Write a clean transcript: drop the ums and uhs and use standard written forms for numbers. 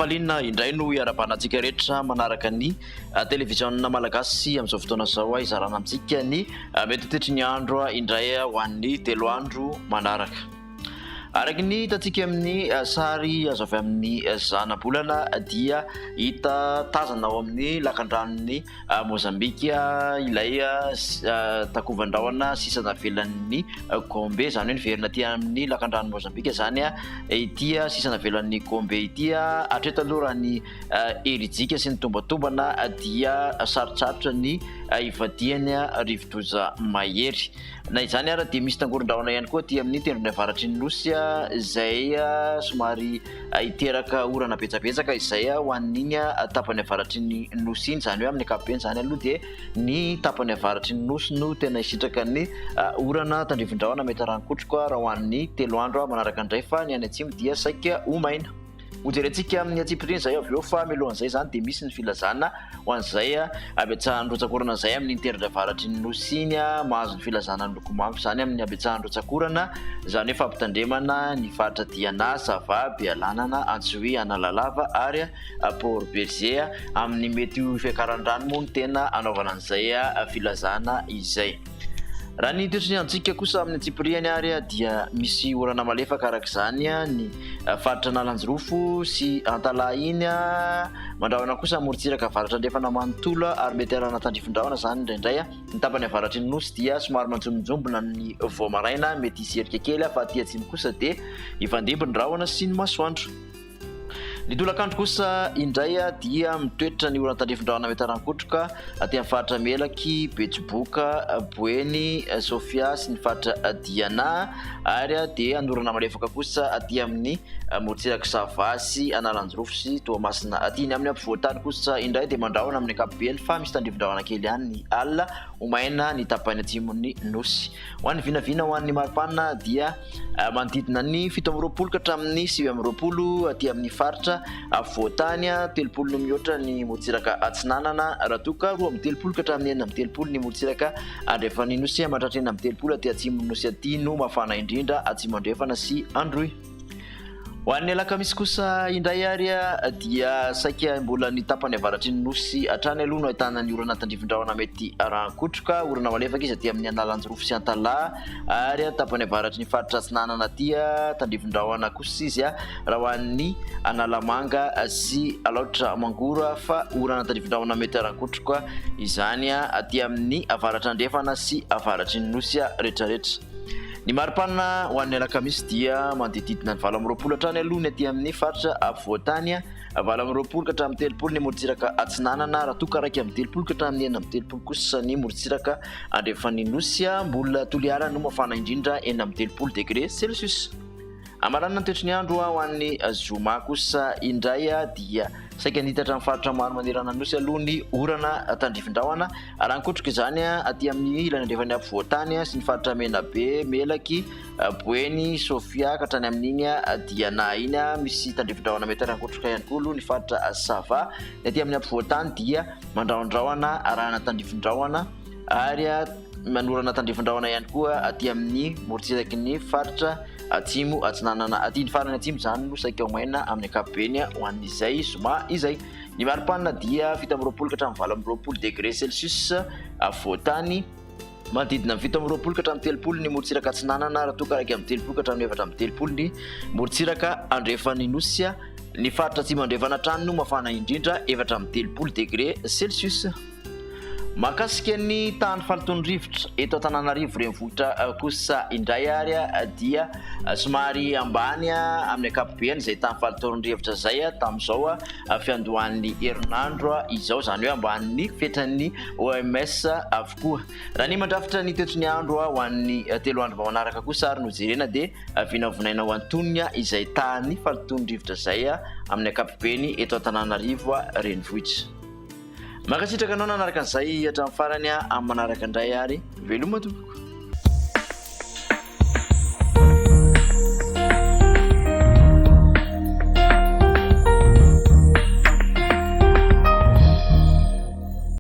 falinna indray no iara-panatsika rehetra manaraka ny televiziona malagasy amin'izao fotoana zao izarana amintsika ny mety tetry ny andro indray ho an'ny 3 andro manaraka. Araky ny hitantsika amin'ny sary azo avy amin'ny zanabolana dia hita tazana ao amin'ny lakandranony Mozambika ilay takovan-drahona sisa navelan'ny Gombe, zany hoe niverina aty amin'ny lakandran'ny Mozambika zany ity sisa navelan'ny Gombe ity hatreto aloha raha ny herijika sy ny tombatombana dia sarotsarotra ny ivadiany rivodoza mahery. Na izany ara dia misy tangoron-drahona ihany koa aty amin'ny tendrony avaratry ny nosy izay somary hiteraka orana betsabetsaka izay ho an'iny tapany avaratry ny nosy iny, zany hoe amin'ny ankapobeny zany aloha dia ny tapany avaratry ny nosy no tena hisitraka ny orana tandrivon-drahona mety rankotroka raha ho an'ny 3 andro manaraka indray fa ny any atsimo dia saika ho maina. Hojerentsika amin'ny atsipiriny zay avy eo fa milohan'izay zany dia misy ny filazana ho an'izay abetsahan-drotsakorana izay amin'ny tendrony avaratry ny nosy iny mahazo ny filazana ny lokomampo zany amin'ny abetsahan-drotsakorana, zany hoe fampitandremana ny faritra Diana, Sava, Bealanana, Antsohi, Analalava ary Port Berger amin'ny mety ho fiakaran-drano moa no tena anaovana an'izay filazana izay. Raha ny toetrany antsika kosa amin'ny Antsipiriany ary dia misy orana malefaka araka izany ny faritra Nalanjorofo sy Antalahy iny mandrahona kosa morotsiraka avaratra andrefana manontolo ary mety arana tandrifon-drahona zany indraindray ny tapany avaratry ny nosy dia somary manjombonjombona ny voamaraina mety hiserika kely fa aty atsimo kosa dia hifandimby ny rahona sy ny masoandro. Ny tolakandro kosa indray dia mitoetra ny orana tandrifon-drahona mety harankotroka aty amin'ny faritra Melaky, Betsiboka, Boeny, Sofia sy ny faritra Diana ary dia anorana malefaka kosa aty amin'ny morotsiraka Sava sy Analanjorofo sy Toamasina. Aty ny amin'ny ampovoantany kosa indray dia mandrahona amin'ny ankapobeny fa misy tandrifon-drahona kely ihany ny alina ho maina ny tapany atsimon'ny nosy. Ho an'ny vinavina ho an'ny maripana dia manodidina ny 7 ka hatramin'ny 9 aty amin'ny faritra Voatany, 30 no mihoatra ny morotsiraka Atsinanana, Ratoka 12 ka hatramin'ny 30 ny morotsiraka Andrefana nosy, mandratra 30 aty atsimon'ny nosy aty no mafana indrindra atsimo Andrefana sy Androy. Ho an'ny alakamisy kosa indray ary dia saika mbola ny tapany avaratry ny nosy hatrany aloha no ahitana ny orana tandrifon-drahona mety rankotroka, orana malefaka izy aty amin'ny Analanjorofo sy Antalahy ary tapany avaratry ny faritra Atsinanana aty tandrifon-drahona kosa izy raha ho an'ny Analamanga sy Alaotra Mangora fa orana tandrifon-drahona mety rankotroka izany aty amin'ny avaratra Andrefana sy avaratry ny nosy rehetrarehetra. Ny maripana ho an'ny alakamisy dia manodididina ny 20 hatrany aloha ny aty amin'ny faritra Voatany, 20 ka hatramin'ny 30 ny morotsiraka Atsinanana, Ratoka raiky amin'ny 30 ka hatramin'ny 30 kosa ny morotsiraka Andrefana nosy, mbola toliara no mafana indrindra 30 degré Celsius. Amaranana ny toetr'ny andro ho an'ny zoma kosa indray dia saika nitatra amin'ny faritra maro manerana nosy aloha ny orana tandrifon-drahona rankotroka izany aty amin'ny ilany andrefany Voatany sy ny faritra Menabe, Melaky, Boeny, Sofia ka hatrany amin'iny Diana iny misy tandrifon-drahona mety rankotroka ihany koa aloha ny faritra Sava. Ny aty amin'ny Voatany dia mandrahondrahona arahana tandrifon-drahona ary manorana tandrifon-drahona ihany koa aty amin'ny morotsiraky ny faritra atsimo Atsinanana aty ny farany atsimo zany no saika ho maina amin'ny ankapobeny ho an'izay zoma izay. Ny maripana dia 17 ka hatramin'ny 20 degré Celsius Voatany, manodidina 17 ka hatramin'ny 30 ny morotsiraka Atsinanana, Ratoka raiky amin'ny 30 ka hatramin'ny 30 ny morotsiraka Andrefana nosy. Ny faritra atsimo Andrefana hatrany no mafana indrindra 30 degré Celsius. Mahakasika ny tany falitony rivotra eto Antananarivo renivohitra kosa indray ary dia somary ambany amin'ny ankapobeny izay tany falitony rivotra zay tamin'izao fiandohan'ny herinandro izao, zany hoe ambanin'ny fetran'ny OMS avokoa. Raha ny mandrafitra ny toetr'ny andro ho an'ny 3 andro manaraka kosa ary no jerena dia vinavinaina ho antonony izay tany falitony rivotra zay amin'ny ankapobeny eto Antananarivo renivohitra. Makasitraka anao nanaraka an'izay hatramin'ny farany amin'ny manaraka indray ary veloma tompoko.